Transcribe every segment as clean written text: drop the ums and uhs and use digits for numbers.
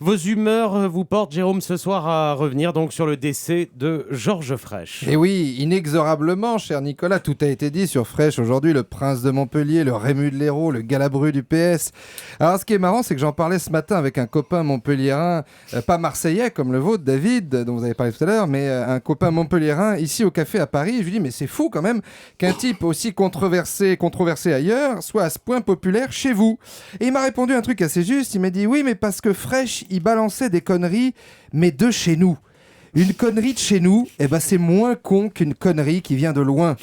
Vos humeurs vous portent, Jérôme, ce soir à revenir donc sur le décès de Georges Frêche. Et oui, inexorablement, cher Nicolas, tout a été dit sur Frêche aujourd'hui, le prince de Montpellier, le Rému de l'Hérault, le Galabru du PS. Alors ce qui est marrant, c'est que j'en parlais ce matin avec un copain montpelliérain, pas marseillais comme le vôtre, David, dont vous avez parlé tout à l'heure, mais un copain montpelliérain ici au café à Paris. Je lui dis, mais c'est fou quand même qu'un type aussi controversé ailleurs soit à ce point populaire chez vous. Et il m'a répondu un truc assez juste, il m'a dit, oui, mais parce que Frêche, il balançait des conneries, mais de chez nous. Une connerie de chez nous, eh ben c'est moins con qu'une connerie qui vient de loin.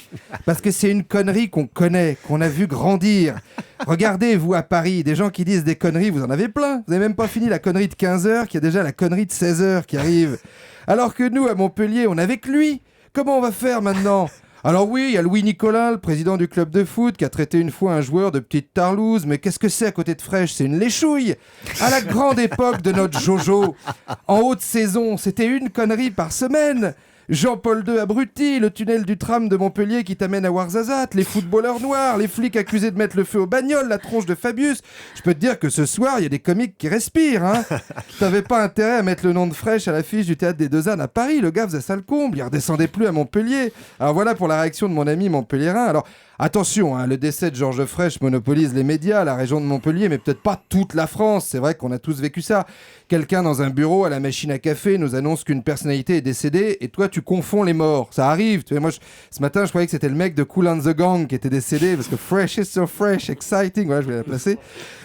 Parce que c'est une connerie qu'on connaît, qu'on a vu grandir. Regardez, vous, à Paris, des gens qui disent des conneries, vous en avez plein. Vous n'avez même pas fini la connerie de 15h, qu'il y a déjà la connerie de 16h qui arrive. Alors que nous, à Montpellier, on est avec lui. Comment on va faire maintenant ? Alors oui, il y a Louis Nicolin, le président du club de foot, qui a traité une fois un joueur de petite tarlouse, mais qu'est-ce que c'est à côté de Frêche ? C'est une léchouille. À la grande époque de notre Jojo, en haute saison, c'était une connerie par semaine. Jean-Paul II abruti, le tunnel du tram de Montpellier qui t'amène à Ouarzazate, les footballeurs noirs, les flics accusés de mettre le feu aux bagnoles, la tronche de Fabius. Je peux te dire que ce soir, il y a des comiques qui respirent, hein. T'avais pas intérêt à mettre le nom de Frêche à l'affiche du Théâtre des Deux Ânes à Paris. Le gars faisait ça le comble, il redescendait plus à Montpellier. Alors voilà pour la réaction de mon ami montpelliérain. Alors attention, hein, le décès de Georges Frêche monopolise les médias, la région de Montpellier, mais peut-être pas toute la France. C'est vrai qu'on a tous vécu ça. Quelqu'un dans un bureau à la machine à café nous annonce qu'une personnalité est décédée et toi tu confonds les morts. Ça arrive. Tu vois, ce matin je croyais que c'était le mec de Kool and the Gang qui était décédé parce que fresh is so fresh, exciting. Voilà, je vais la placer.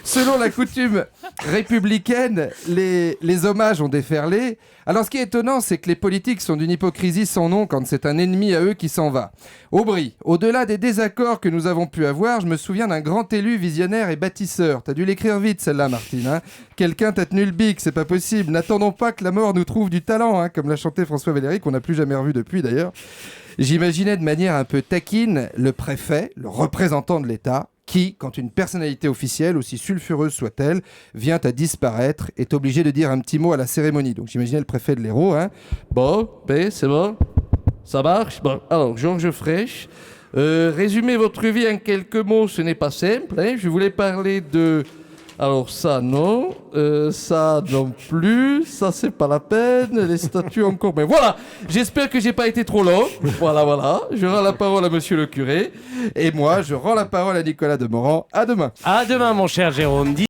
Selon la coutume républicaine, les hommages ont déferlé. Alors ce qui est étonnant, c'est que les politiques sont d'une hypocrisie sans nom quand c'est un ennemi à eux qui s'en va. Aubry, au-delà des désaccords que nous avons pu avoir, je me souviens d'un grand élu visionnaire et bâtisseur. T'as dû l'écrire vite celle-là, Martine. Hein. Quelqu'un t'a tenu le bic, c'est pas possible. N'attendons pas que la mort nous trouve du talent, hein, comme l'a chanté François Valéry, qu'on n'a plus jamais revu depuis d'ailleurs. J'imaginais de manière un peu taquine le préfet, le représentant de l'État, qui, quand une personnalité officielle, aussi sulfureuse soit-elle, vient à disparaître, est obligé de dire un petit mot à la cérémonie. Donc j'imaginais le préfet de l'Hérault. Hein. Bon, c'est bon, ça marche. Bon, alors Georges Frêche, résumez votre vie en quelques mots, ce n'est pas simple. Hein. Je voulais parler de... Alors ça non, ça non plus, ça c'est pas la peine, les statues encore. Mais voilà, j'espère que j'ai pas été trop long. Voilà, je rends la parole à monsieur le curé. Et moi, je rends la parole à Nicolas Demorand. À demain. À demain, mon cher Jérôme.